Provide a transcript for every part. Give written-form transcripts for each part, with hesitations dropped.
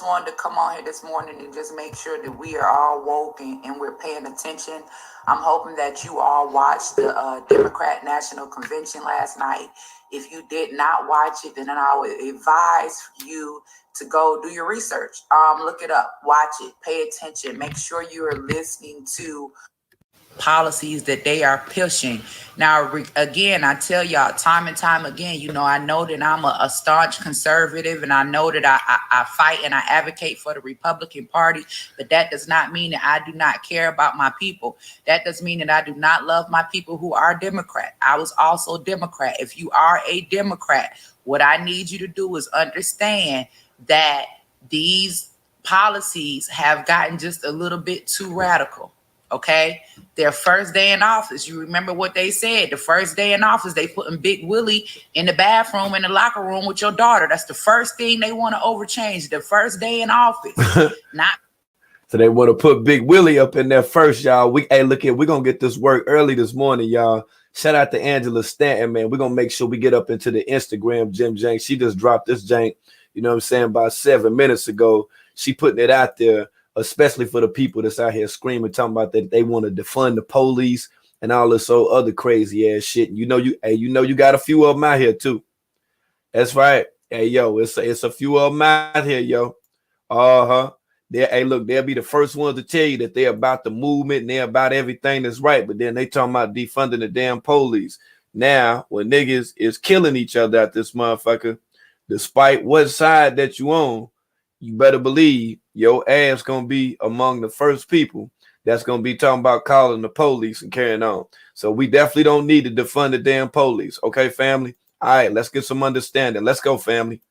just wanted to come on here this morning and just make sure that we are all woke and we're paying attention. I'm hoping that you all watched the Democrat National Convention last night. If you did not watch it, then I would advise you to go do your research. Look it up, watch it, pay attention, make sure you are listening to policies that they are pushing. Now, again, I tell y'all time and time again, I know that I'm a staunch conservative, and I know that I fight and I advocate for the Republican Party, but that does not mean that I do not care about my people. That does mean that I do not love my people who are Democrat. I was also Democrat. If you are a Democrat, what I need you to do is understand that these policies have gotten just a little bit too radical. Okay, their first day in office, you remember what they said. The first day in office, they putting Big Willie in the bathroom, in the locker room with your daughter. That's the first thing they want to overchange. The first day in office, not. So they want to put Big Willie up in there first, y'all. We're gonna get this work early this morning, y'all. Shout out to Angela Stanton, man. We're gonna make sure we get up into the Instagram, Jim Jank. She just dropped this jank, you know what I'm saying, about 7 minutes ago. She putting it out there, especially for the people that's out here screaming, talking about that they want to defund the police and all this other crazy ass shit. You got a few of them out here too. That's right. Hey, yo, it's a few of them out here, yo. Hey, look, they'll be the first ones to tell you that they're about the movement and they're about everything that's right, but then they talking about defunding the damn police. Now, when niggas is killing each other at this motherfucker, despite what side that you on, you better believe your ass gonna be among the first people that's gonna be talking about calling the police and carrying on. So we definitely don't need to defund the damn police. Okay, family? All right, let's get some understanding. Let's go, family.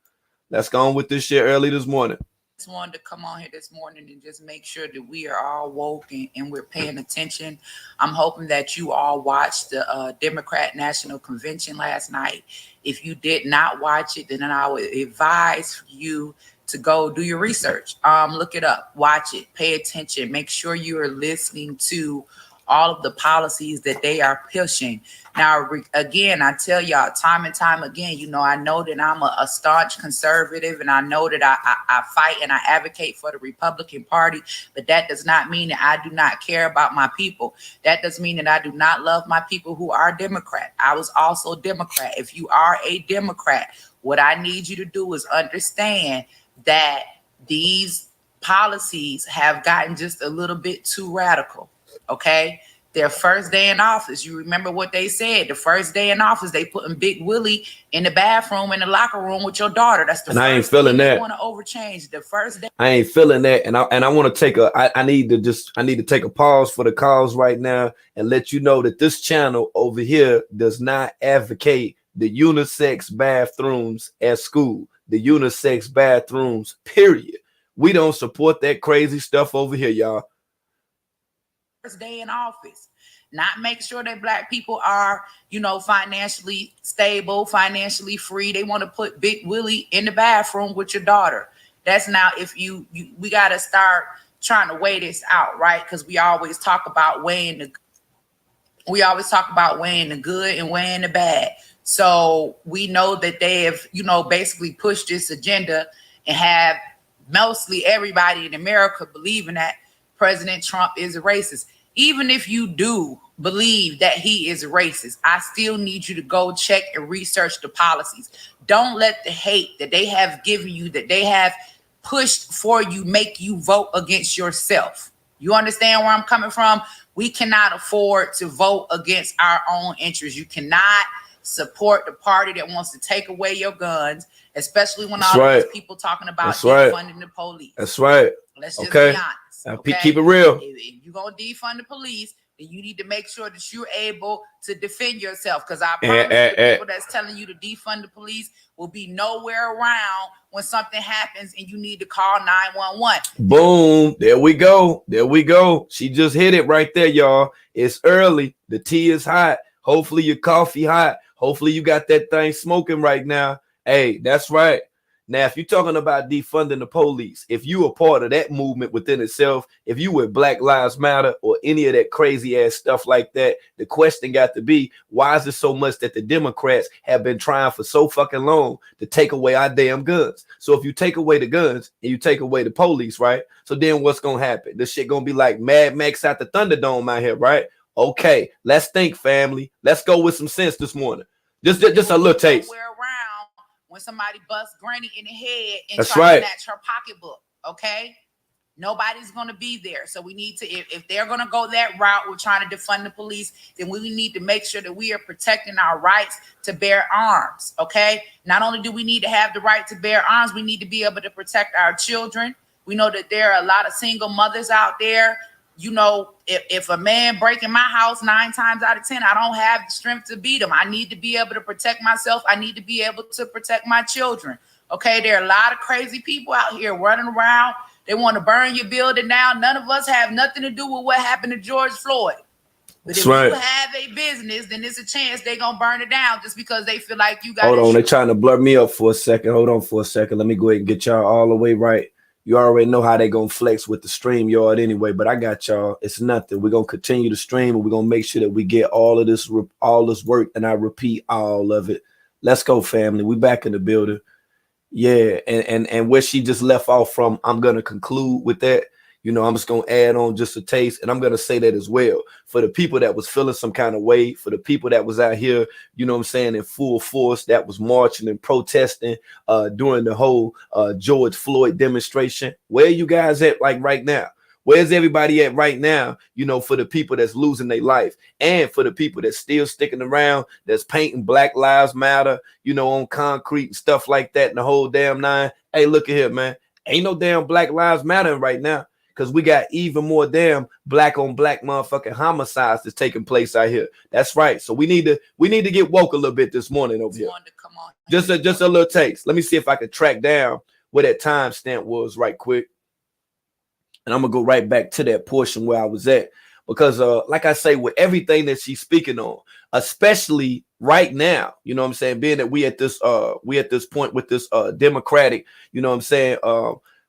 Let's go on with this shit early this morning. Just wanted to come on here this morning and just make sure that we are all woke and we're paying attention. I'm hoping that you all watched the Democrat National Convention last night. If you did not watch it, then I would advise you to go do your research. Look it up, watch it, pay attention, make sure you are listening to all of the policies that they are pushing. Now, again, I tell y'all time and time again, I know that I'm a staunch conservative, and I know that I fight and I advocate for the Republican Party, but that does not mean that I do not care about my people. That does mean that I do not love my people who are Democrat. I was also Democrat. If you are a Democrat, what I need you to do is understand that these policies have gotten just a little bit too radical. Okay, their first day in office, you remember what they said. The first day in office, they putting Big Willie in the bathroom, in the locker room with your daughter. That's the first I ain't feeling thing that. They want to overchange the first day. I ain't feeling that, and I want to take I need to take a pause for the calls right now and let you know that this channel over here does not advocate the unisex bathrooms at school. The unisex bathrooms, period. We don't support that crazy stuff over here, y'all. First day in office, not make sure that Black people are, financially stable, financially free. They want to put Big Willie in the bathroom with your daughter. That's now, if we got to start trying to weigh this out, right? Because we always talk about weighing the good and weighing the bad. So we know that they have, basically pushed this agenda and have mostly everybody in America believing that President Trump is a racist. Even if you do believe that he is racist, I still need you to go check and research the policies. Don't let the hate that they have given you, that they have pushed for you, make you vote against yourself. You understand where I'm coming from? We cannot afford to vote against our own interests. You cannot support the party that wants to take away your guns, especially when all these people talking about defunding the police. That's right. Let's just be honest. Okay? Keep it real. If you're going to defund the police, then you need to make sure that you're able to defend yourself. Because I promise the people that's telling you to defund the police will be nowhere around when something happens and you need to call 911. Boom. There we go. There we go. She just hit it right there, y'all. It's early. The tea is hot. Hopefully your coffee hot. Hopefully you got that thing smoking right now. Hey, that's right. Now, if you're talking about defunding the police, if you are part of that movement within itself, if you with Black Lives Matter or any of that crazy ass stuff like that, the question got to be, why is it so much that the Democrats have been trying for so fucking long to take away our damn guns? So if you take away the guns and you take away the police, right? So then what's gonna happen? This shit gonna be like Mad Max at the Thunderdome out here, right? Okay, let's think, family. Let's go with some sense this morning. Just a little taste. Around when somebody busts Granny in the head and That's try right. to snatch her pocketbook, okay? Nobody's going to be there. So we need to, if they're going to go that route, we're trying to defund the police, then we need to make sure that we are protecting our rights to bear arms, okay? Not only do we need to have the right to bear arms, we need to be able to protect our children. We know that there are a lot of single mothers out there. You know, if a man breaking my house 9 times out of 10, I don't have the strength to beat him. I need to be able to protect myself. I need to be able to protect my children. Okay, there are a lot of crazy people out here running around. They want to burn your building down. None of us have nothing to do with what happened to George Floyd. But if you have a business, then there's a chance they're going to burn it down just because they feel like you got Hold on, they're trying to blur me up for a second. Hold on for a second. Let me go ahead and get y'all all the way right. You already know how they gonna flex with the stream yard anyway, but I got y'all. It's nothing. We're gonna continue to stream and we're gonna make sure that we get all this work, and I repeat all of it. Let's go, family. We back in the building. Yeah, and where she just left off from, I'm gonna conclude with that. You know, I'm just gonna add on just a taste, and I'm gonna say that as well. For the people that was feeling some kind of way, for the people that was out here, you know what I'm saying, in full force, that was marching and protesting during the whole George Floyd demonstration. Where you guys at like right now? Where's everybody at right now? You know, for the people that's losing their life, and for the people that's still sticking around, that's painting Black Lives Matter, you know, on concrete and stuff like that, and the whole damn nine. Hey, look at here, man. Ain't no damn Black Lives Matter right now. Because we got even more damn black on black motherfucking homicides that's taking place out here. That's right. So we need to get woke a little bit this morning over here. Come on. Just a little taste. Let me see if I can track down where that timestamp was right quick. And I'm gonna go right back to that portion where I was at. Because like I say, with everything that she's speaking on, especially right now, you know what I'm saying, being that we at this point with this Democratic, you know what I'm saying,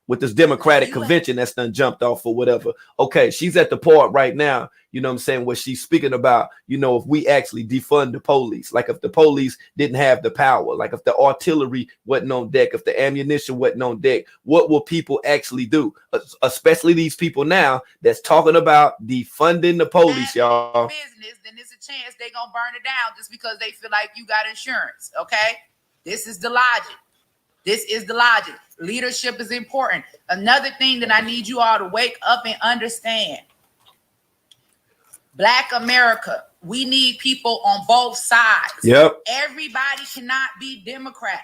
with this Democratic convention that's done jumped off or whatever. Okay, she's at the part right now, you know what I'm saying, where she's speaking about, you know, if we actually defund the police, like if the police didn't have the power, like if the artillery wasn't on deck, if the ammunition wasn't on deck, what will people actually do? Especially these people now that's talking about defunding the police, y'all. Business, then there's a chance they're going to burn it down just because they feel like you got insurance, okay? This is the logic. This is the logic. Leadership is important. Another thing that I need you all to wake up and understand. Black America, we need people on both sides. Yep. Everybody cannot be Democrat.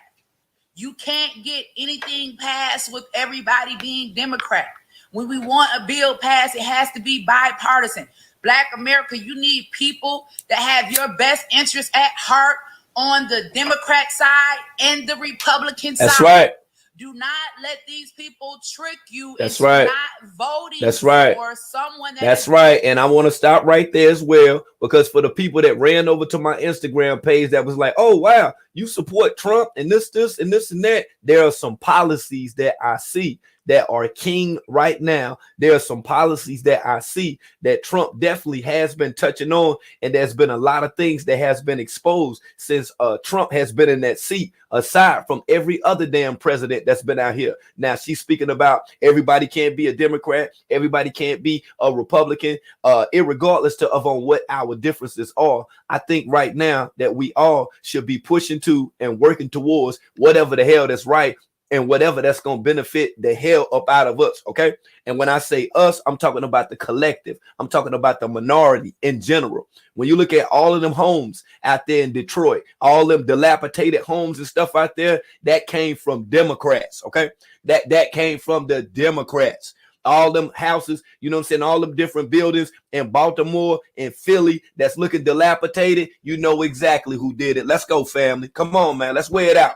You can't get anything passed with everybody being Democrat. When we want a bill passed, it has to be bipartisan. Black America, you need people that have your best interests at heart on the Democrat side and the Republican side. That's right. Do not let these people trick you That's into right. not voting That's right. for someone That's right. And I want to stop right there as well, because for the people that ran over to my Instagram page that was like, oh, wow, you support Trump and this, and this, and that. There are some policies that I see that are king right now. There are some policies that I see that Trump definitely has been touching on. And there's been a lot of things that has been exposed since Trump has been in that seat, aside from every other damn president that's been out here. Now she's speaking about everybody can't be a Democrat. Everybody can't be a Republican, irregardless of on what our differences are. I think right now that we all should be pushing to and working towards whatever the hell that's right, and whatever that's going to benefit the hell up out of us, okay? And when I say us, I'm talking about the collective. I'm talking about the minority in general. When you look at all of them homes out there in Detroit, all them dilapidated homes and stuff out there, that came from Democrats, okay? That came from the Democrats. All them houses, you know what I'm saying, all them different buildings in Baltimore and Philly that's looking dilapidated, you know exactly who did it. Let's go, family. Come on, man. Let's weigh it out.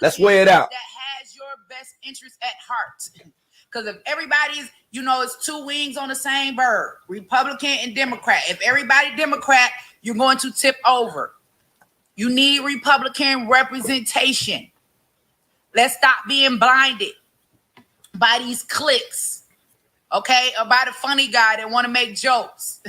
Let's weigh it out. That has your best interest at heart. Because if everybody's, you know, it's two wings on the same bird, Republican and Democrat. If everybody Democrat, you're going to tip over. You need Republican representation. Let's stop being blinded by these clicks, okay? Or by the funny guy that want to make jokes.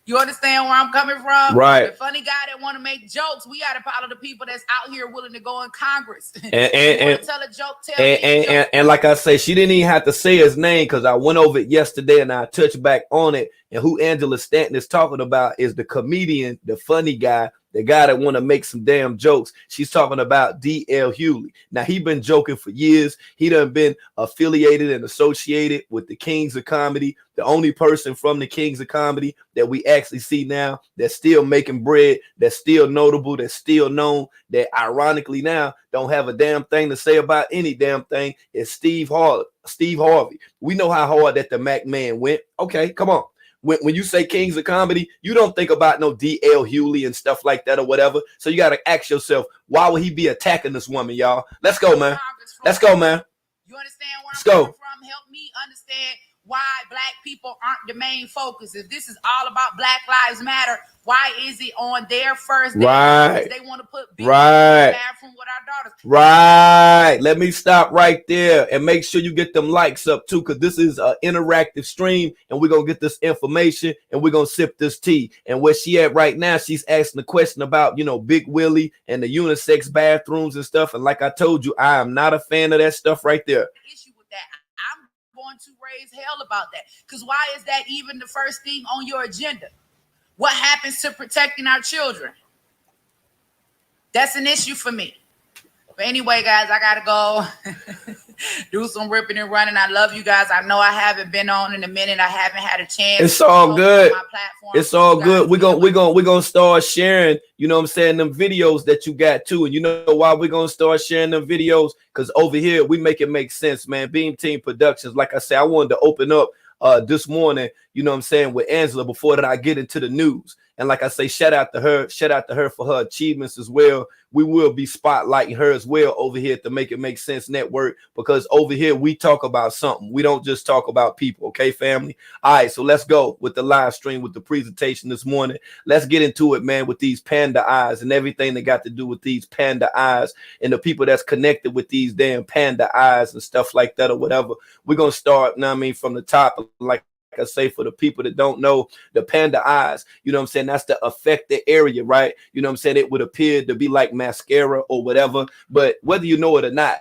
You understand where I'm coming from? Right. The funny guy that want to make jokes. We got to follow the people that's out here willing to go in Congress. And tell a joke, tell me a joke. And like I say, she didn't even have to say his name because I went over it yesterday and I touched back on it. And who Angela Stanton is talking about is the comedian, the funny guy, the guy that want to make some damn jokes. She's talking about D.L. Hughley. Now, he been joking for years. He done been affiliated and associated with the Kings of Comedy. The only person from the Kings of Comedy that we actually see now that's still making bread, that's still notable, that's still known, that ironically now don't have a damn thing to say about any damn thing is Steve Harvey. We know how hard that the Mac man went. Okay, come on. When you say Kings of Comedy, you don't think about no D.L. Hughley and stuff like that or whatever. So you got to ask yourself, why would he be attacking this woman, y'all? Let's go, man. Let's go, man. You understand where Let's I'm go. coming from? Help me understand why black people aren't the main focus. If this is all about Black Lives Matter, why is it on their first day? Right. They want to put big right. in the bathroom with our daughters. Right. Let me stop right there and make sure you get them likes up too, because this is an interactive stream and we're going to get this information and we're going to sip this tea. And where she at right now, she's asking the question about, you know, Big Willie and the unisex bathrooms and stuff. And like I told you, I am not a fan of that stuff right there. Issue with that. I'm going to raise hell about that, because why is that even the first thing on your agenda? What happens to protecting our children? That's an issue for me. But anyway, guys, I gotta go do some ripping and running. I love you guys. I know I haven't been on in a minute. I haven't had a chance. It's all good. It's all good. We're gonna start sharing, you know what I'm saying, them videos that you got too. And you know why we're gonna start sharing them videos? Because over here we make it make sense, man. Beam Team Productions. Like I said, I wanted to open up this morning, you know what I'm saying, with Angela before that I get into the news. And like I say, shout out to her for her achievements as well. We will be spotlighting her as well over here at the Make It Make Sense Network, because over here we talk about something. We don't just talk about people. Okay, family? All right, so let's go with the live stream, with the presentation this morning. Let's get into it, man, with these panda eyes and everything that got to do with these panda eyes and the people that's connected with these damn panda eyes and stuff like that or whatever. We're going to start, you know what I mean, from the top, like I say, for the people that don't know, the panda eyes, you know what I'm saying, that's the affected area, right? You know what I'm saying? It would appear to be like mascara or whatever, but whether you know it or not,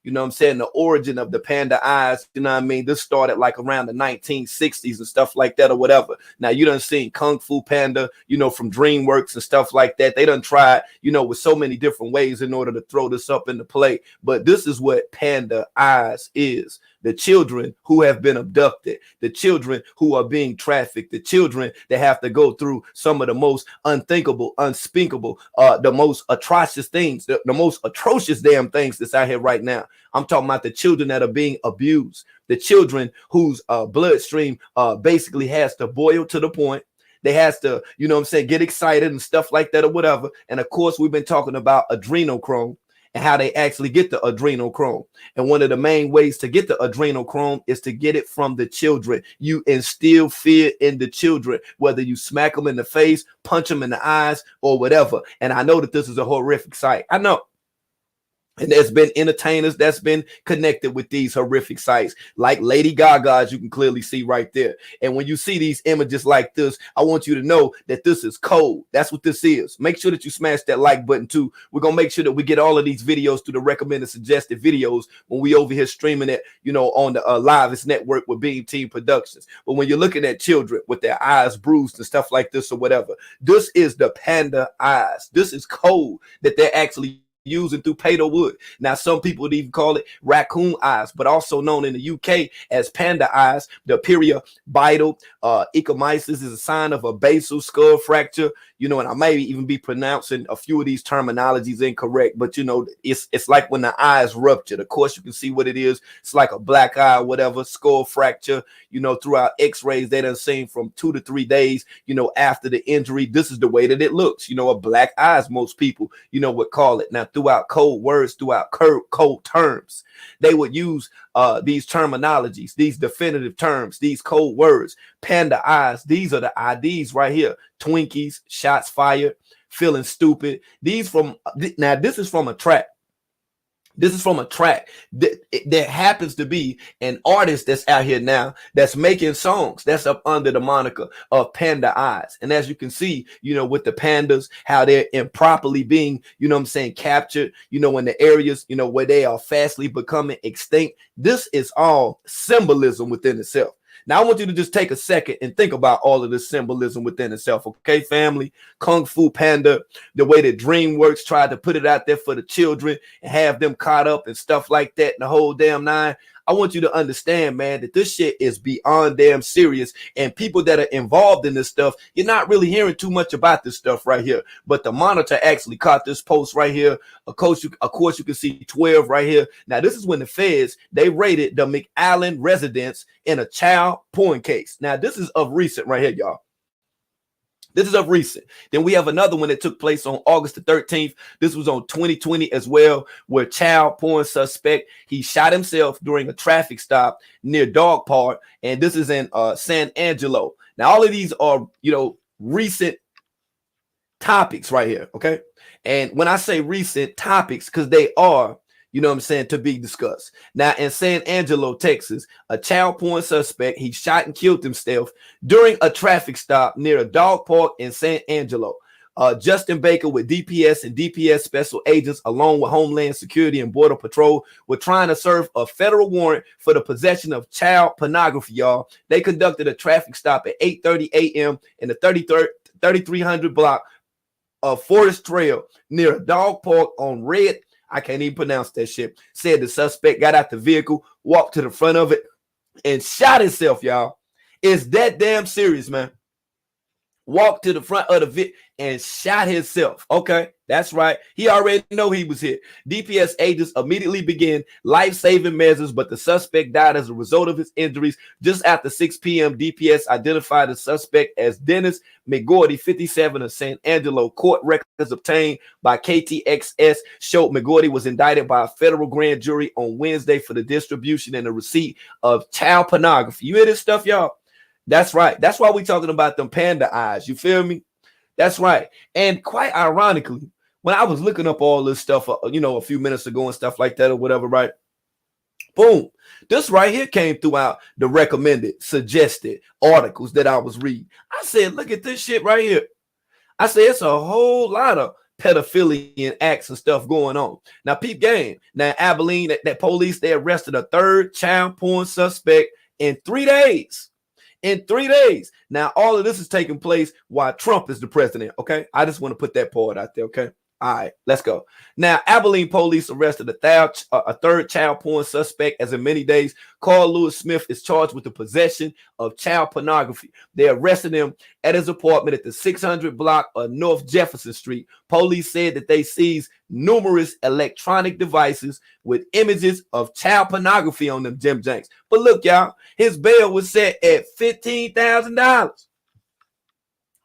you know what I'm saying, the origin of the panda eyes, you know what I mean, this started like around the 1960s and stuff like that or whatever. Now, you done seen Kung Fu Panda, you know, from DreamWorks and stuff like that. They done tried, you know, with so many different ways in order to throw this up into play. But this is what panda eyes is. The children who have been abducted, the children who are being trafficked, the children that have to go through some of the most unthinkable, unspeakable, the most atrocious things, the most atrocious damn things that's out here right now. I'm talking about the children that are being abused, the children whose bloodstream basically has to boil to the point. They has to, you know what I'm saying, get excited and stuff like that or whatever. And of course, we've been talking about adrenochrome and how they actually get the adrenochrome. And one of the main ways to get the adrenochrome is to get it from the children. You instill fear in the children, whether you smack them in the face, punch them in the eyes, or whatever. And I know that this is a horrific sight. I know. And there's been entertainers that's been connected with these horrific sites, like Lady Gaga, as you can clearly see right there. And when you see these images like this, I want you to know that this is cold. That's what this is. Make sure that you smash that like button too. We're going to make sure that we get all of these videos to the recommended suggested videos when we over here streaming it, you know, on the Livest Network with Beam Team Productions. But when you're looking at children with their eyes bruised and stuff like this or whatever, this is the panda eyes. This is code that they're actually using through Pato wood. Now, some people would even call it raccoon eyes, but also known in the UK as panda eyes. The periorbital ecomysis is a sign of a basal skull fracture, you know, and I may even be pronouncing a few of these terminologies incorrect, but you know, it's like when the eyes ruptured. Of course, you can see what it is. It's like a black eye, whatever, skull fracture, you know, throughout x-rays they done seen from 2 to 3 days, you know, after the injury. This is the way that it looks, you know, a black eyes, most people, you know, would call it. Now, throughout code words, throughout code terms, they would use these terminologies, these definitive terms, these code words. Panda eyes, these are the IDs right here. Twinkies, shots fired, feeling stupid. These from, now this is from a track. This is from a track that happens to be an artist that's out here now that's making songs that's up under the moniker of Panda Eyes. And as you can see, with the pandas, how they're improperly being, captured, in the areas, where they are fastly becoming extinct. This is all symbolism within itself. Now, I want you to just take a second and think about all of this symbolism within itself, okay, family? Kung Fu Panda, the way that DreamWorks tried to put it out there for the children and have them caught up and stuff like that and the whole damn nine. I want you to understand, man, that this shit is beyond damn serious. And people that are involved in this stuff, you're not really hearing too much about this stuff right here. But the Monitor actually caught this post right here. Of course, you can see 12 right here. Now, this is when the feds, they raided the McAllen residence in a child porn case. Now, this is of recent right here, y'all. This is of recent. Then we have another one that took place on August the 13th. This was on 2020 as well, where child porn suspect, he shot himself during a traffic stop near Dog Park. And this is in San Angelo. Now, all of these are, recent topics right here, okay? And when I say recent topics, because they are, to be discussed. Now, in San Angelo, Texas, a child porn suspect, he shot and killed himself during a traffic stop near a dog park in San Angelo. Justin Baker with DPS and DPS special agents, along with Homeland Security and Border Patrol, were trying to serve a federal warrant for the possession of child pornography, y'all. They conducted a traffic stop at 8:30 a.m. in the 3300 block of Forest Trail near a dog park on Red. I can't even pronounce that shit. Said the suspect got out the vehicle, walked to the front of it, and shot himself, y'all. It's that damn serious, man. Walked to the front of the vehicle and shot himself. Okay, that's right. He already know he was hit. DPS agents immediately began life-saving measures, but the suspect died as a result of his injuries. Just after 6 p.m., DPS identified the suspect as Dennis McGordy, 57, of San Angelo. Court records obtained by KTXS showed McGordy was indicted by a federal grand jury on Wednesday for the distribution and the receipt of child pornography. You hear this stuff, y'all? That's right. That's why we're talking about them panda eyes. You feel me? That's right. And quite ironically, when I was looking up all this stuff, a few minutes ago and stuff like that or whatever, right? Boom. This right here came throughout the recommended, suggested articles that I was reading. I said, look at this shit right here. I said, it's a whole lot of pedophilia acts and stuff going on. Now, peep game. Now, Abilene, that police, they arrested a third child porn suspect in 3 days. In 3 days. Now, all of this is taking place while Trump is the president, okay? I just want to put that part out there, okay? All right, let's go. Now, Abilene police arrested a third child porn suspect as in many days. Carl Lewis Smith is charged with the possession of child pornography. They arrested him at his apartment at the 600 block of North Jefferson Street. Police said that they seized numerous electronic devices with images of child pornography on them, Jim Jenks. But look, y'all, his bail was set at $15,000.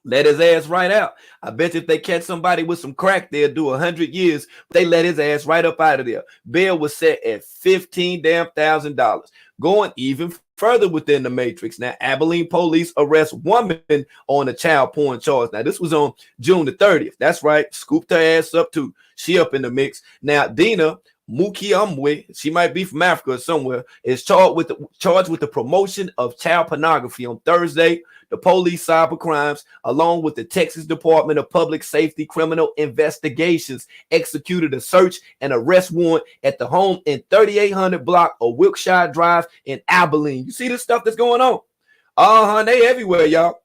Let his ass right out. I bet you if they catch somebody with some crack, they'll do 100 years. They let his ass right up out of there. Bail was set at $15,000. Going even further within the matrix. Now, Abilene police arrest woman on a child porn charge. Now, this was on June the 30th. That's right. Scooped her ass up too. She up in the mix. Now, Dina Mukiamwe, she might be from Africa or somewhere, is charged with the promotion of child pornography. On Thursday, the police cyber crimes, along with the Texas Department of Public Safety Criminal Investigations, executed a search and arrest warrant at the home in 3800 block of Wilkshire Drive in Abilene. You see this stuff that's going on? They everywhere, y'all.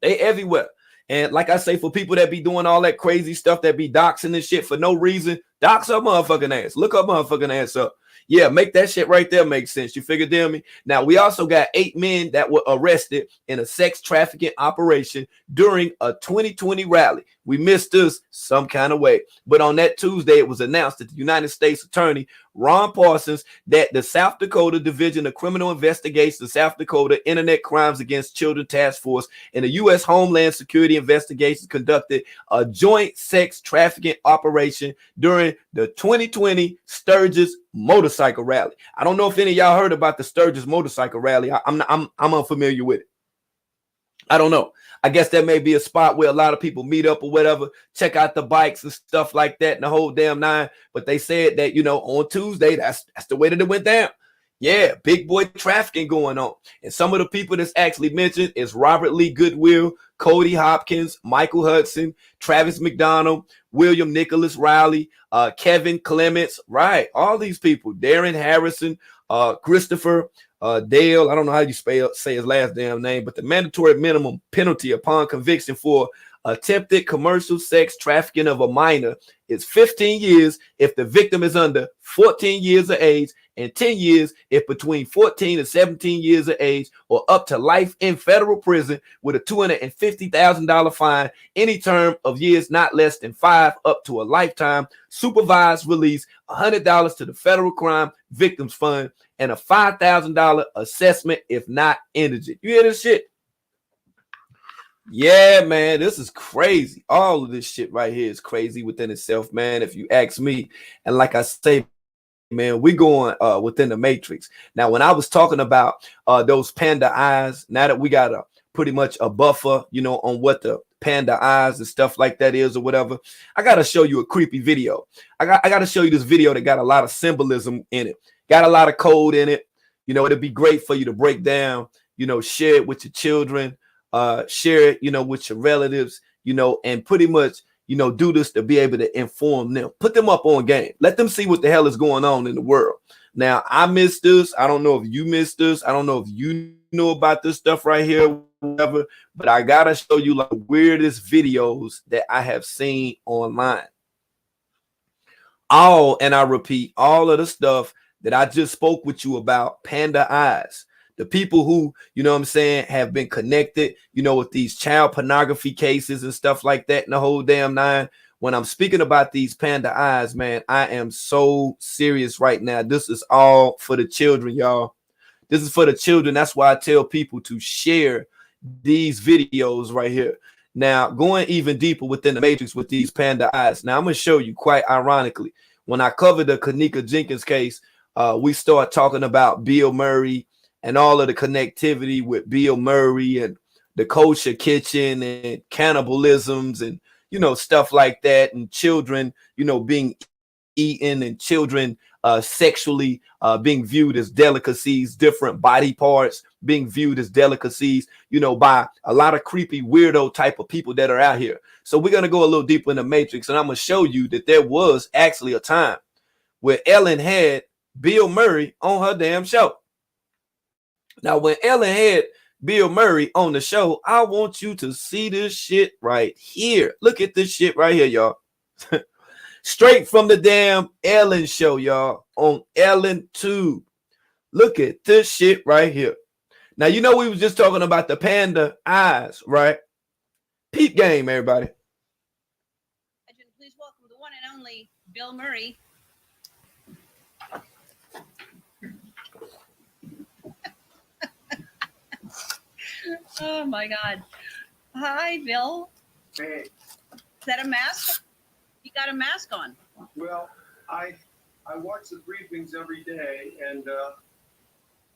They everywhere. And like I say, for people that be doing all that crazy stuff, that be doxing and shit for no reason, dox her motherfucking ass. Look her motherfucking ass up. Yeah, make that shit right there make sense. You figure, damn me? Now, we also got 8 men that were arrested in a sex trafficking operation during a 2020 rally. We missed this some kind of way. But on that Tuesday, it was announced that the United States Attorney Ron Parsons, that the South Dakota Division of Criminal Investigations, the South Dakota Internet Crimes Against Children Task Force, and the U.S. Homeland Security Investigations conducted a joint sex trafficking operation during the 2020 Sturgis motorcycle rally. I don't know if any of y'all heard about the Sturgis motorcycle rally. I'm unfamiliar with it. I don't know. I guess there may be a spot where a lot of people meet up or whatever, check out the bikes and stuff like that and the whole damn nine. But they said that, on Tuesday, that's the way that it went down. Yeah, big boy trafficking going on. And some of the people that's actually mentioned is Robert Lee Goodwill, Cody Hopkins, Michael Hudson, Travis McDonald, William Nicholas Riley, Kevin Clements, right? All these people, Darren Harrison, Christopher, Dale, I don't know how you say his last damn name, but the mandatory minimum penalty upon conviction for attempted commercial sex trafficking of a minor is 15 years if the victim is under 14 years of age, and 10 years if between 14 and 17 years of age, or up to life in federal prison with a $250,000 fine, any term of years not less than 5 up to a lifetime, supervised release, $100 to the Federal Crime Victims Fund, and a $5,000 assessment if not indigent. You hear this shit? Yeah, man, this is crazy. All of this shit right here is crazy within itself, man, if you ask me. And like I say, man, we going within the matrix. Now, when I was talking about those panda eyes, now that we got a pretty much a buffer, on what the panda eyes and stuff like that is or whatever, I got to show you a creepy video. I got to show you this video that got a lot of symbolism in it, got a lot of code in it. It'd be great for you to break down, share it with your children, share it, with your relatives, and pretty much, do this to be able to inform them, put them up on game, let them see what the hell is going on in the world. Now, I missed this. I don't know if you missed this. I don't know if you know about this stuff right here, whatever, but I gotta show you like the weirdest videos that I have seen online. And I repeat, all of the stuff that I just spoke with you about, panda eyes. The people who, have been connected, with these child pornography cases and stuff like that and the whole damn nine. When I'm speaking about these panda eyes, man, I am so serious right now. This is all for the children, y'all. This is for the children. That's why I tell people to share these videos right here. Now, going even deeper within the matrix with these panda eyes. Now, I'm going to show you, quite ironically, when I covered the Kanika Jenkins case, we start talking about Bill Murray and all of the connectivity with Bill Murray and the kosher kitchen and cannibalisms and, stuff like that, and children, being eaten, and children sexually being viewed as delicacies, different body parts being viewed as delicacies, by a lot of creepy weirdo type of people that are out here. So we're going to go a little deeper in the matrix, and I'm going to show you that there was actually a time where Ellen had Bill Murray on her damn show. Now, when Ellen had Bill Murray on the show, I want you to see this shit right here. Look at this shit right here, y'all. Straight from the damn Ellen show, y'all, on Ellen Tube. Look at this shit right here. Now, we was just talking about the panda eyes, right? Peep game, everybody. Please welcome the one and only Bill Murray. Oh my God. Hi, Bill. Hey. Is that a mask? You got a mask on. Well, I watch the briefings every day, and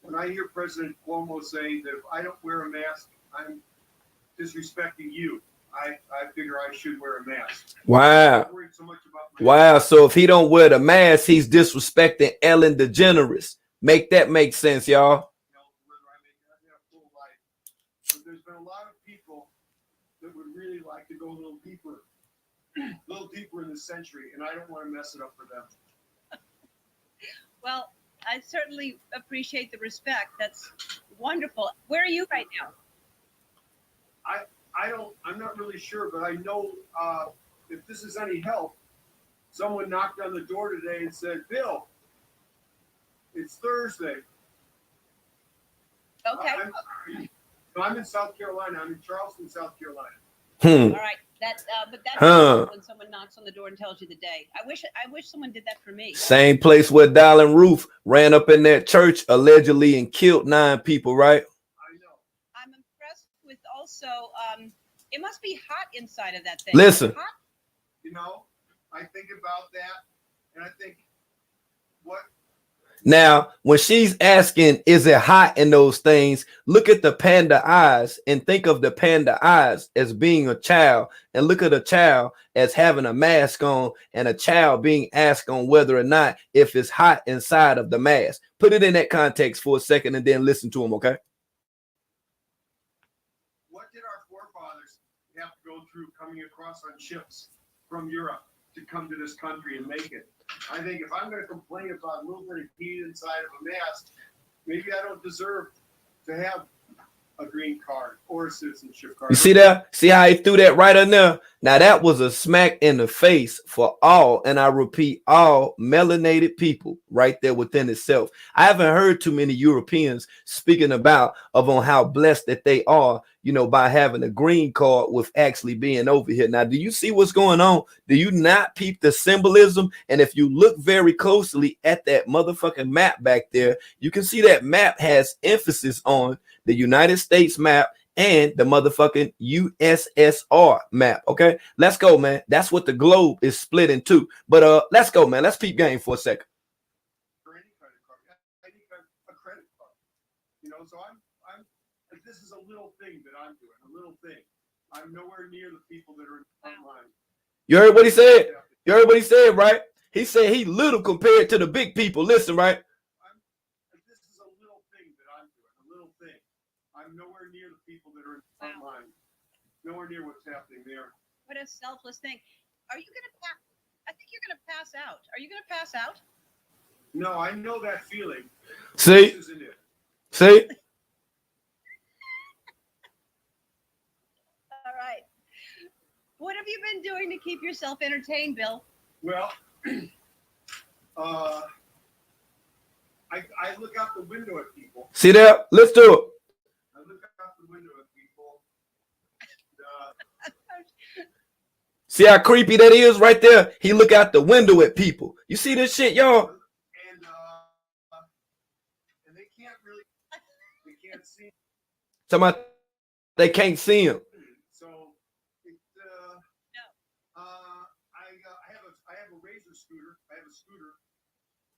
when I hear President Cuomo say that if I don't wear a mask, I'm disrespecting you, I figure I should wear a mask. Wow. I'm worried so much about Wow. So if he don't wear the mask, he's disrespecting Ellen DeGeneres. Make that make sense, y'all. Whether I may have a full life. But there's been a lot of people that would really like to go a little deeper in the century, and I don't want to mess it up for them. Well, I certainly appreciate the respect. That's wonderful. Where are you right now? I'm not really sure, but I know if this is any help, someone knocked on the door today and said, Bill, it's Thursday. Okay. I'm in South Carolina. I'm in Charleston, South Carolina. All right. But that's when someone knocks on the door and tells you the day. I wish someone did that for me. Same place where Dylan Roof ran up in that church allegedly and killed 9 people, right? I know. I'm impressed with also, it must be hot inside of that thing. Listen. I think about that, and I think, what? Now, when she's asking, is it hot in those things? Look at the panda eyes and think of the panda eyes as being a child, and look at a child as having a mask on, and a child being asked on whether or not if it's hot inside of the mask. Put it in that context for a second and then listen to him, okay? What did our forefathers have to go through coming across on ships from Europe to come to this country and make it? I think if I'm going to complain about a little bit of heat inside of a mask, maybe I don't deserve to have a green card or a citizenship card. You see that? See how he threw that right in there? Now that was a smack in the face for all, and I repeat, all melanated people right there within itself. I haven't heard too many Europeans speaking about on how blessed that they are, you know, by having a green card with actually being over here. Now, do you see what's going on? Do you not peep the symbolism? And if you look very closely at that motherfucking map back there, you can see that map has emphasis on the United States map and the motherfucking USSR map. Okay, let's go, man. That's what the globe is split in two. But let's go, man. Let's peep game for a second. For any credit card, I need a credit card. You know, so I'm. This is a little thing that I'm doing. A little thing. I'm nowhere near the people that are online. You heard what he said? You heard what he said, right? He said he little compared to the big people. Listen, right? This is a little thing that I'm doing. A little thing. I'm nowhere near the people that are online. Nowhere near what's happening there. What a selfless thing. Are you going to pass? I think you're going to pass out. Are you going to pass out? No, I know that feeling. See? This isn't it. See? All right. What have you been doing to keep yourself entertained, Bill? Well, I look out the window at people. See that? Let's do it. I look out the window at people. See how creepy that is right there? He look out the window at people. You see this shit, y'all? And they can't see. Somebody, they can't see him. So I have a razor scooter. I have a scooter,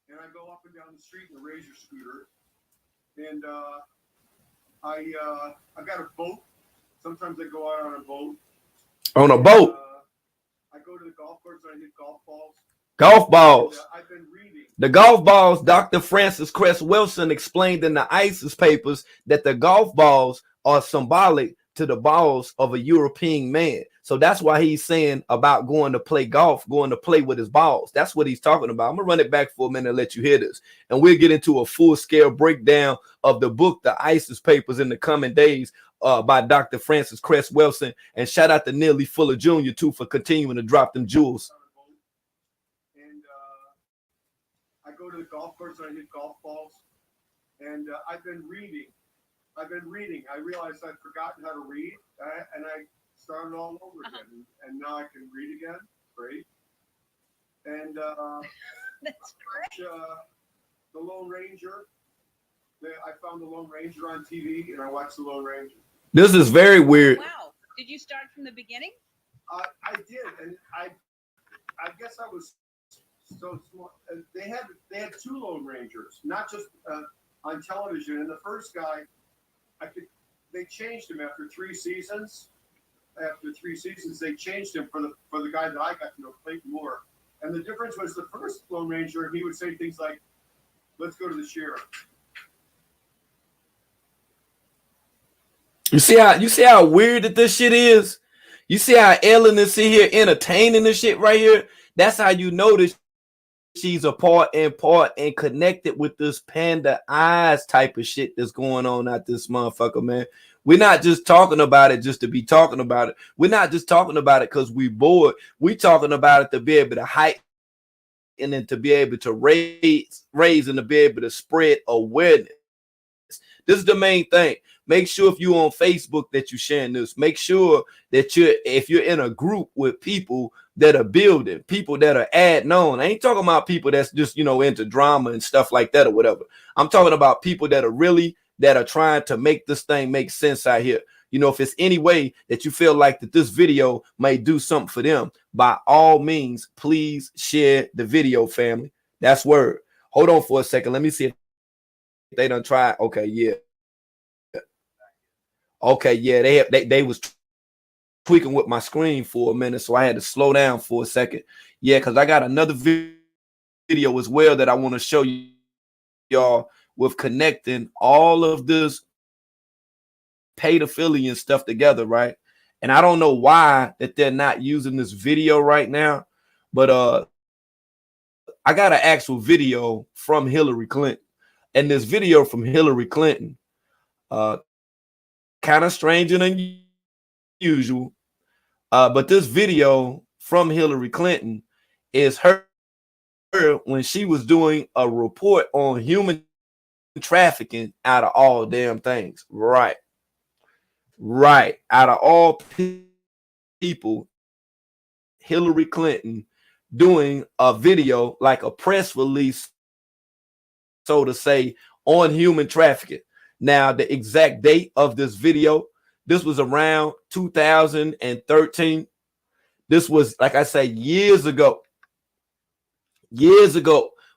and I go up and down the street in the razor scooter. And I got a boat. Sometimes I go out on a boat. On a boat. I go to the golf course and I hit golf balls. Golf balls. And, I've been reading. The golf balls, Dr. Francis Cress Wilson explained in the ISIS papers that the golf balls are symbolic to the balls of a European man. So that's why he's saying about going to play golf, going to play with his balls. That's what he's talking about. I'm going to run it back for a minute and let you hear this. And we'll get into a full-scale breakdown of the book, The ISIS Papers, in the coming days by Dr. Francis Cress Wilson. And shout out to Neely Fuller Jr., too, for continuing to drop them jewels. And I go to the golf course and I hit golf balls. And I've been reading. I realized I'd forgotten how to read, and I started all over again. And now I can read again. Great. And That's great. The Lone Ranger. I found the Lone Ranger on TV, and I watched the Lone Ranger. This is very weird. Wow. Did you start from the beginning? I did, and I guess I was so smart. They had two Lone Rangers, not just on television. And the first guy, they changed him after 3 seasons. After 3 seasons, they changed him for the guy that I got to know, Clayton Moore. And the difference was the first Lone Ranger, he would say things like, "Let's go to the sheriff." You see how weird that this shit is? You see how Ellen is here entertaining this shit right here? That's how you notice she's a part and connected with this Panda eyes type of shit that's going on out this motherfucker, man. We're not just talking about it just to be talking about it. We're not just talking about it because we bored. We're talking about it to be able to hype and then to be able to raise and to be able to spread awareness. This is the main thing. Make sure if you're on Facebook that you're sharing this. Make sure that if you're in a group with people that are building, people that are adding on. I ain't talking about people that's just, into drama and stuff like that or whatever. I'm talking about people that are trying to make this thing make sense out here. If it's any way that you feel like that this video may do something for them, by all means, please share the video, family. That's word. Hold on for a second. Let me see if they done tried. Okay, yeah. Okay, yeah, they was tweaking with my screen for a minute, so I had to slow down for a second. Yeah, because I got another video as well that I want to show y'all with connecting all of this pedophilia and stuff together, right? And I don't know why that they're not using this video right now, but I got an actual video from Hillary Clinton, and this video from Hillary Clinton, kind of strange and unusual, but this video from Hillary Clinton is her when she was doing a report on human trafficking out of all damn things. Right. Out of all people, Hillary Clinton doing a video, like a press release, so to say, on human trafficking. Now, the exact date of this video, this was around 2013. This was, like I say, years ago,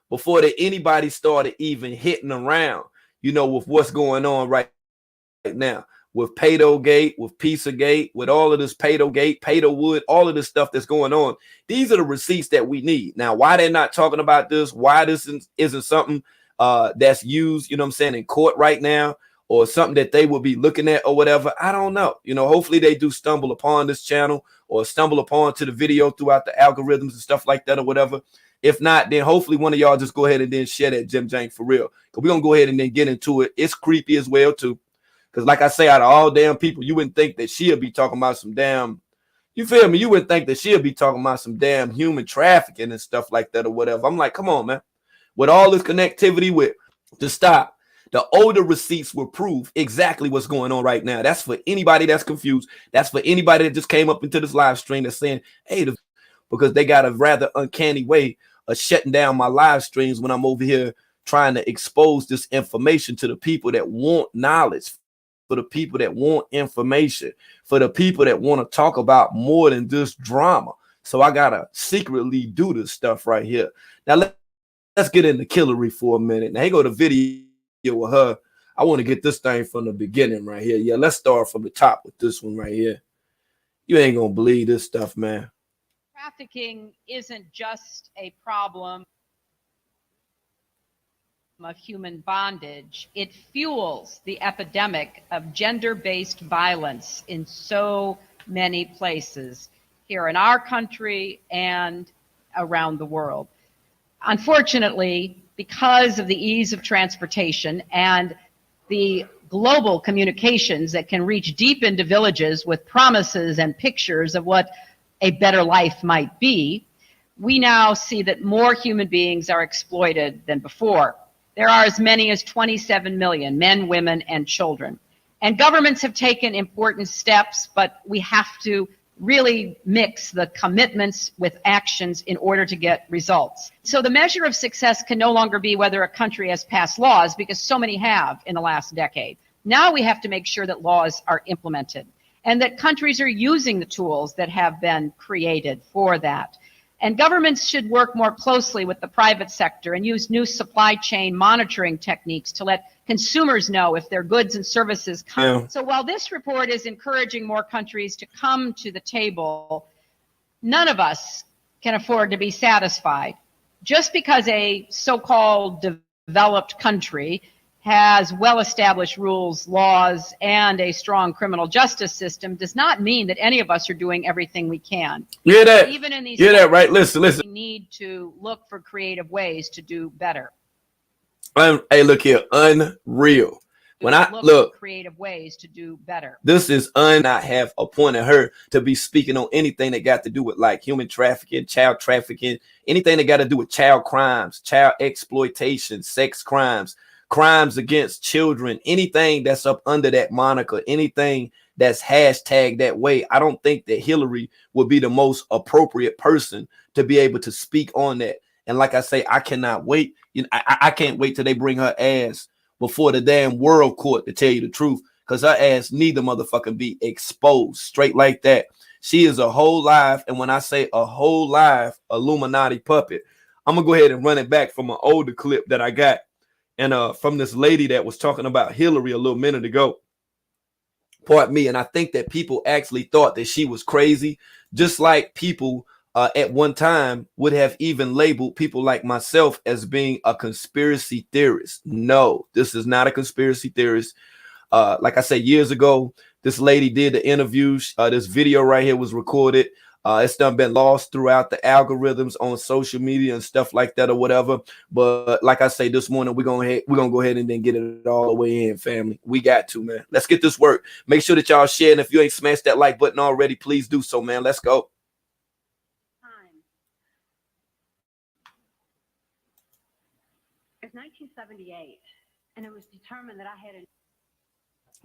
before that anybody started even hitting around, with what's going on right now, with Pedogate, with Pizzagate, with all of this Pedogate, Pedowood, all of this stuff that's going on. These are the receipts that we need. Now, why they're not talking about this, why this isn't something that's used, in court right now, or something that they will be looking at or whatever, I don't know. Hopefully they do stumble upon this channel or stumble upon to the video throughout the algorithms and stuff like that or whatever. If not, then hopefully one of y'all just go ahead and then share that Jim Jank for real. Because we're going to go ahead and then get into it. It's creepy as well, too. Because like I say, out of all damn people, you wouldn't think that she'll be talking about some damn, you feel me? You wouldn't think that she'll be talking about some damn human trafficking and stuff like that or whatever. I'm like, come on, man. With all this connectivity with, to stop, the older receipts will prove exactly what's going on right now. That's for anybody that's confused. That's for anybody that just came up into this live stream that's saying, hey, because they got a rather uncanny way of shutting down my live streams when I'm over here trying to expose this information to the people that want knowledge, for the people that want information, for the people that want to talk about more than just drama. So I got to secretly do this stuff right here. Now, let's get into Hillary for a minute. Now, here go the video with her. I want to get this thing from the beginning right here. Yeah, let's start from the top with this one right here. You ain't going to believe this stuff, man. Trafficking isn't just a problem of human bondage. It fuels the epidemic of gender-based violence in so many places here in our country and around the world. Unfortunately, because of the ease of transportation and the global communications that can reach deep into villages with promises and pictures of what a better life might be, we now see that more human beings are exploited than before. There are as many as 27 million men, women, and children. And governments have taken important steps, but we have to really mix the commitments with actions in order to get results. So the measure of success can no longer be whether a country has passed laws, because so many have in the last decade. Now we have to make sure that laws are implemented and that countries are using the tools that have been created for that. And governments should work more closely with the private sector and use new supply chain monitoring techniques to let consumers know if their goods and services come. Yeah. So while this report is encouraging more countries to come to the table, none of us can afford to be satisfied. Just because a so-called developed country has well-established rules, laws, and a strong criminal justice system does not mean that any of us are doing everything we can. You hear that? Even in these you hear that, right? Listen. we need to look for creative ways to do better. Hey, look here, unreal. When I look, creative ways to do better. This is not have appointed her to be speaking on anything that got to do with like human trafficking, child trafficking, anything that got to do with child crimes, child exploitation, sex crimes, crimes against children, anything that's up under that moniker, anything that's hashtagged that way. I don't think that Hillary would be the most appropriate person to be able to speak on that. And like I say, I cannot wait. I can't wait till they bring her ass before the damn world court, to tell you the truth, because her ass need to motherfucking be exposed straight like that. She is a whole live, and when I say a whole live Illuminati puppet, I'm gonna go ahead and run it back from an older clip that I got, and from this lady that was talking about Hillary a little minute ago. Pardon me. And I think that people actually thought that she was crazy, just like people at one time would have even labeled people like myself as being a conspiracy theorist. No, this is not a conspiracy theorist. Like I said, years ago, this lady did the interview. This video right here was recorded. It's done been lost throughout the algorithms on social media and stuff like that or whatever. But like I say, this morning we're gonna go ahead and then get it all the way in, family. We got to, man. Let's get this work. Make sure that y'all share, and if you ain't smashed that like button already, please do so, man. Let's go. It's 1978, and it was determined that I had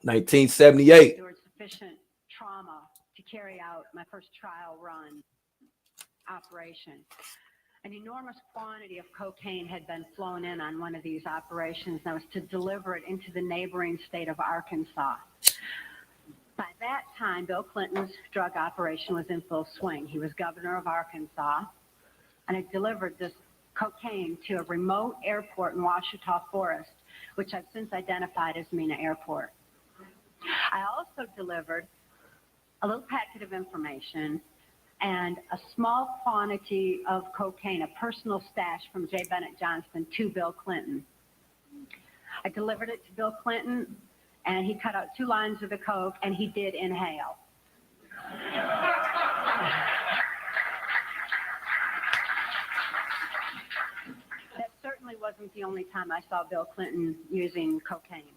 1978. endured sufficient trauma to carry out my first trial run operation. An enormous quantity of cocaine had been flown in on one of these operations, and I was to deliver it into the neighboring state of Arkansas. By that time, Bill Clinton's drug operation was in full swing. He was governor of Arkansas, and I delivered this cocaine to a remote airport in Ouachita Forest, which I've since identified as Mena Airport. I also delivered a little packet of information and a small quantity of cocaine, a personal stash from J. Bennett Johnston, to Bill Clinton. I delivered it to Bill Clinton, and he cut out 2 lines of the coke, and he did inhale. That certainly wasn't the only time I saw Bill Clinton using cocaine.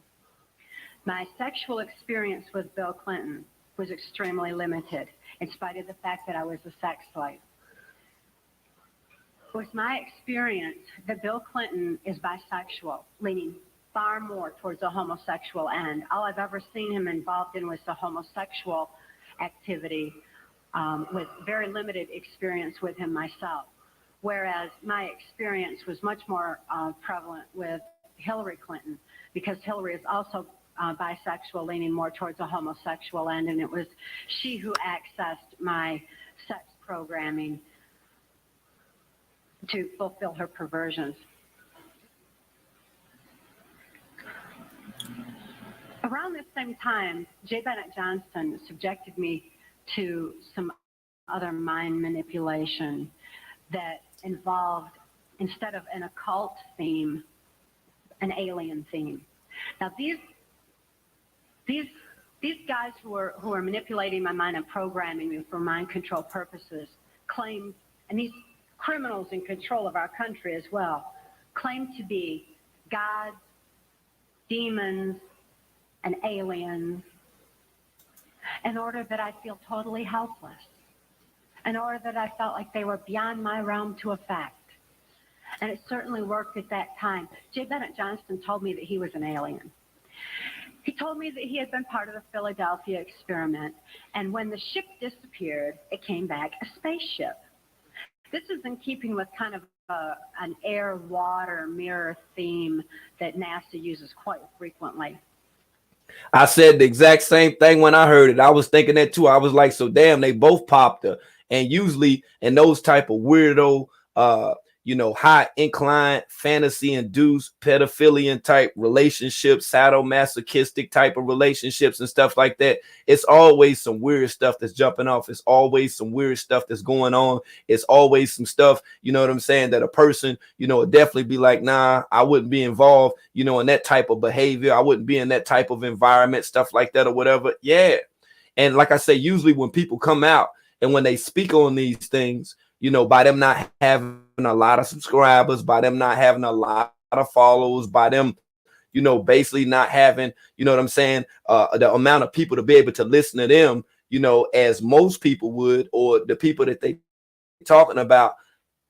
My sexual experience with Bill Clinton was extremely limited, in spite of the fact that I was a sex slave. It was my experience that Bill Clinton is bisexual, leaning far more towards the homosexual end. All I've ever seen him involved in was the homosexual activity, with very limited experience with him myself. Whereas my experience was much more prevalent with Hillary Clinton, because Hillary is also bisexual, leaning more towards a homosexual end, and it was she who accessed my sex programming to fulfill her perversions. Around this same time, J. Bennett Johnston subjected me to some other mind manipulation that involved, instead of an occult theme, an alien theme. Now, these guys who are manipulating my mind and programming me for mind control purposes claim, and these criminals in control of our country as well, claim to be gods, demons, and aliens, in order that I feel totally helpless, in order that I felt like they were beyond my realm to affect. And it certainly worked at that time. J. Bennett Johnston told me that he was an alien. He told me that he had been part of the Philadelphia experiment, and when the ship disappeared, it came back a spaceship. This is in keeping with kind of an air-water mirror theme that NASA uses quite frequently. I said the exact same thing when I heard it. I was thinking that too. I was like, so damn, they both popped her. And usually in those type of weirdo, high inclined, fantasy induced, pedophilian type relationships, sadomasochistic type of relationships and stuff like that, it's always some weird stuff that's jumping off. It's always some weird stuff that's going on. It's always some stuff, you know what I'm saying, that a person, would definitely be like, nah, I wouldn't be involved, in that type of behavior. I wouldn't be in that type of environment, stuff like that or whatever. Yeah. And like I say, usually when people come out and when they speak on these things, by them not having a lot of subscribers, by them not having a lot of followers, by them, basically not having, the amount of people to be able to listen to them, as most people would, or the people that they talking about.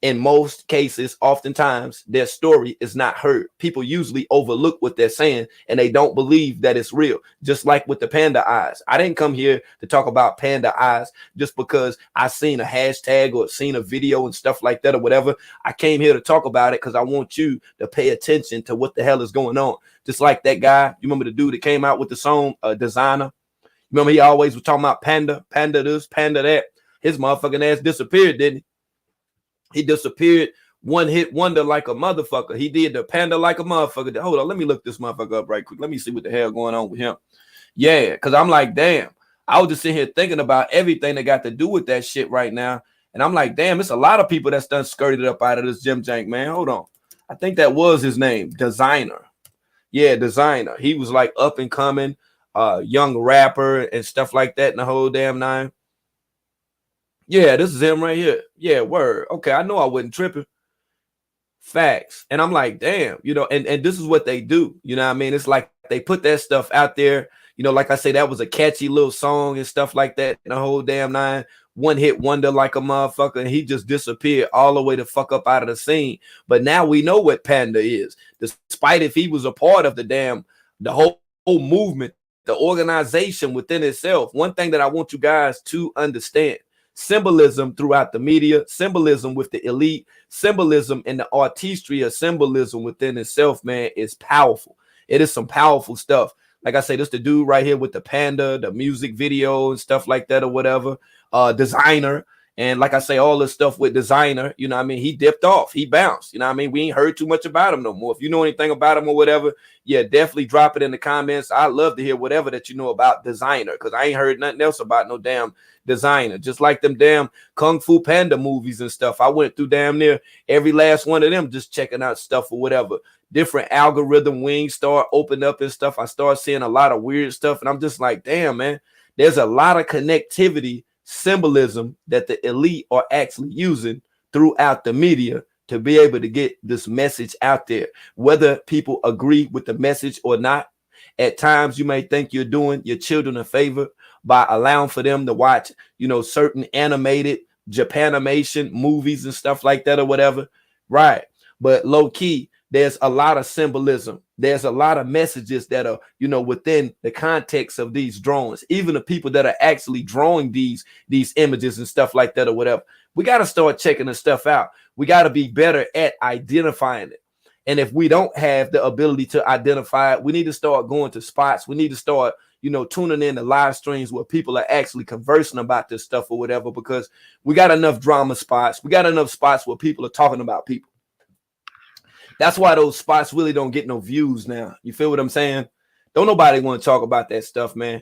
In most cases, oftentimes, their story is not heard. People usually overlook what they're saying and they don't believe that it's real. Just like with the panda eyes. I didn't come here to talk about panda eyes just because I seen a hashtag or seen a video and stuff like that or whatever. I came here to talk about it because I want you to pay attention to what the hell is going on. Just like that guy, you remember the dude that came out with the song, Designer? Remember he always was talking about panda, panda this, panda that. His motherfucking ass disappeared, didn't he? He disappeared one hit wonder like a motherfucker. He did the Panda like a motherfucker. Hold on, let me look this motherfucker up right quick. Let me see what the hell going on with him. Yeah, because I'm like, damn. I was just sitting here thinking about everything that got to do with that shit right now. And I'm like, damn, it's a lot of people that's done skirted up out of this Jim Jank, man. Hold on. I think that was his name, Designer. Yeah, Designer. He was like up and coming, young rapper and stuff like that in the whole damn nine. Yeah, this is him right here. Yeah, word. Okay, I know I wasn't tripping. Facts. And I'm like, damn, you know, and this is what they do. You know what I mean? It's like they put that stuff out there. You know, like I say, that was a catchy little song and stuff like that. And the whole damn nine, one hit wonder like a motherfucker. And he just disappeared all the way the fuck up out of the scene. But now we know what Panda is. Despite if he was a part of the whole movement, the organization within itself. One thing that I want you guys to understand. Symbolism throughout the media, symbolism with the elite, symbolism in the artistry of symbolism within itself, man, is powerful. It is some powerful stuff. Like I say, this the dude right here with the Panda, the music video and stuff like that or whatever. Designer. And like I say, all this stuff with Designer, you know what I mean? He dipped off. He bounced. You know what I mean? We ain't heard too much about him no more. If you know anything about him or whatever, yeah, definitely drop it in the comments. I love to hear whatever that you know about Designer, because I ain't heard nothing else about no damn Designer. Just like them damn Kung Fu Panda movies and stuff. I went through damn near every last one of them just checking out stuff or whatever. Different algorithm wings start opening up and stuff. I start seeing a lot of weird stuff. And I'm just like, damn, man, there's a lot of connectivity, symbolism that the elite are actually using throughout the media to be able to get this message out there. Whether people agree with the message or not, at times you may think you're doing your children a favor by allowing for them to watch, you know, certain animated Japanimation movies and stuff like that or whatever. Right. But low key, there's a lot of symbolism. There's a lot of messages that are, you know, within the context of these drawings. Even the people that are actually drawing these images and stuff like that or whatever. We got to start checking this stuff out. We got to be better at identifying it. And if we don't have the ability to identify it, we need to start going to spots. We need to start, you know, tuning in to live streams where people are actually conversing about this stuff or whatever, because we got enough drama spots. We got enough spots where people are talking about people. That's why those spots really don't get no views now. You feel what I'm saying? Don't nobody want to talk about that stuff, man.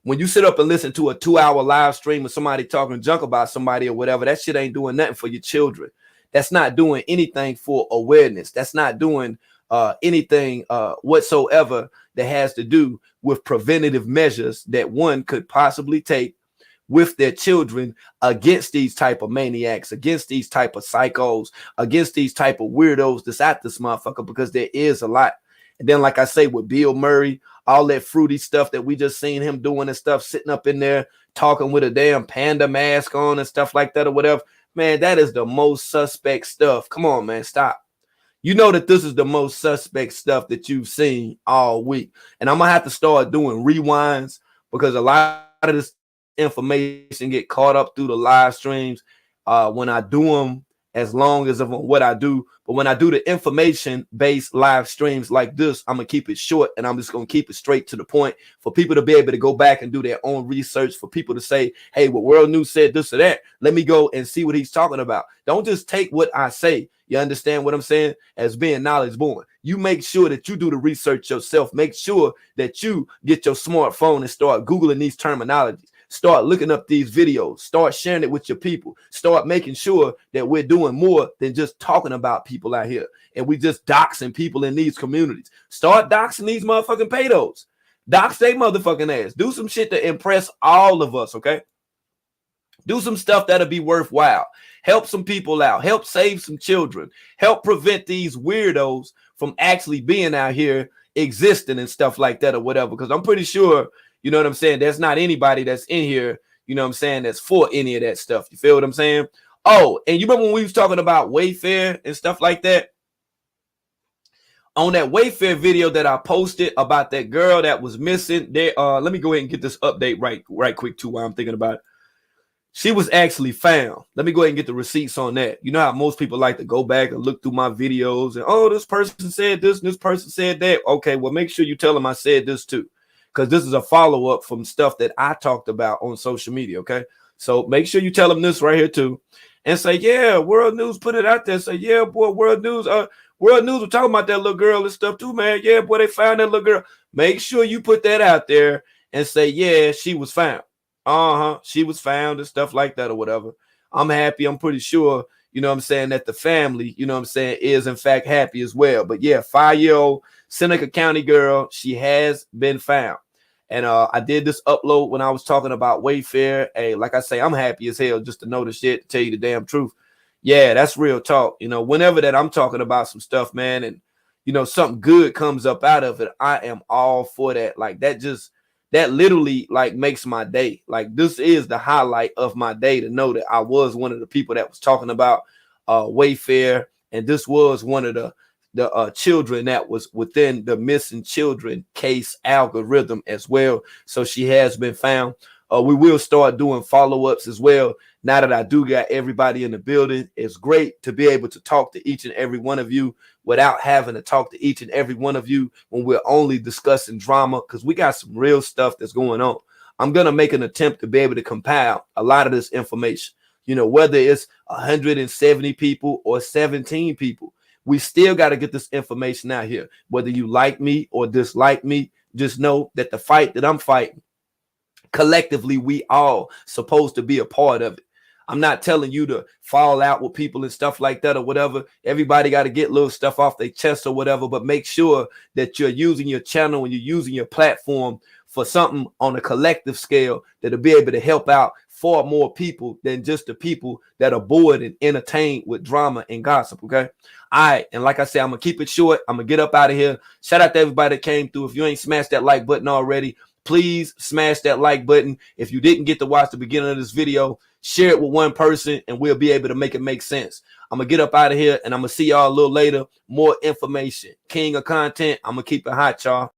When you sit up and listen to a 2-hour live stream of somebody talking junk about somebody or whatever, that shit ain't doing nothing for your children. That's not doing anything for awareness. That's not doing anything whatsoever that has to do with preventative measures that one could possibly take with their children against these type of maniacs, against these type of psychos, against these type of weirdos that's at this motherfucker, because there is a lot. And then, like I say, with Bill Murray, all that fruity stuff that we just seen him doing and stuff, sitting up in there talking with a damn panda mask on and stuff like that or whatever, man, that is the most suspect stuff. Come on, man, stop. You know that this is the most suspect stuff that you've seen all week. And I'm going to have to start doing rewinds, because a lot of this information get caught up through the live streams when I do them, as long as of what I do. But when I do the information based live streams like this, I'm gonna keep it short, and I'm just gonna keep it straight to the point for people to be able to go back and do their own research, for people to say, hey, well, World News said this or that, let me go and see what he's talking about. Don't just take what I say. You understand what I'm saying? As being knowledge born, you make sure that you do the research yourself. Make sure that you get your smartphone and start Googling these terminologies. Start looking up these videos. Start sharing it with your people. Start making sure that we're doing more than just talking about people out here, and we just doxing people in these communities. Start doxing these motherfucking pedos. Dox they motherfucking ass. Do some shit to impress all of us, okay? Do some stuff that'll be worthwhile. Help some people out. Help save some children. Help prevent these weirdos from actually being out here existing and stuff like that or whatever, because I'm pretty sure, you know what I'm saying, there's not anybody that's in here, you know what I'm saying, that's for any of that stuff. You feel what I'm saying? Oh, and you remember when we was talking about Wayfair and stuff like that? On that Wayfair video that I posted about that girl that was missing there, let me go ahead and get this update right quick too while I'm thinking about it. She was actually found. Let me go ahead and get the receipts on that. You know how most people like to go back and look through my videos and, oh, this person said this and this person said that. Okay, well, make sure you tell them I said this too, because this is a follow-up from stuff that I talked about on social media, okay? So make sure you tell them this right here too. and say, yeah, World News put it out there. Say, yeah, boy, World News were talking about that little girl and stuff too, man. Yeah, boy, they found that little girl. Make sure you put that out there and say, yeah, she was found. She was found and stuff like that or whatever. I'm happy. I'm pretty sure, you know what I'm saying, that the family, you know what I'm saying, is in fact happy as well. But yeah, 5-year-old Seneca County girl, she has been found. And I did this upload when I was talking about Wayfair. Hey, like I say, I'm happy as hell just to know the shit, to tell you the damn truth. Yeah, that's real talk. You know, whenever that I'm talking about some stuff, man, and you know, something good comes up out of it, I am all for that. Like that literally like makes my day. Like this is the highlight of my day, to know that I was one of the people that was talking about Wayfair, and this was one of the children that was within the missing children case algorithm as well. So she has been found. We will start doing follow-ups as well. Now that I do got everybody in the building, it's great to be able to talk to each and every one of you without having to talk to each and every one of you when we're only discussing drama, because we got some real stuff that's going on. I'm going to make an attempt to be able to compile a lot of this information. You know, whether it's 170 people or 17 people, we still got to get this information out here. Whether you like me or dislike me, just know that the fight that I'm fighting, collectively, we all supposed to be a part of it. I'm not telling you to fall out with people and stuff like that or whatever. Everybody got to get little stuff off their chest or whatever, but make sure that you're using your channel and you're using your platform for something on a collective scale that'll be able to help out far more people than just the people that are bored and entertained with drama and gossip. Okay. All right. And like I said, I'm going to keep it short. I'm going to get up out of here. Shout out to everybody that came through. If you ain't smashed that like button already, please smash that like button. If you didn't get to watch the beginning of this video, share it with one person and we'll be able to make it make sense. I'm going to get up out of here and I'm going to see y'all a little later. More information. King of content. I'm going to keep it hot, y'all.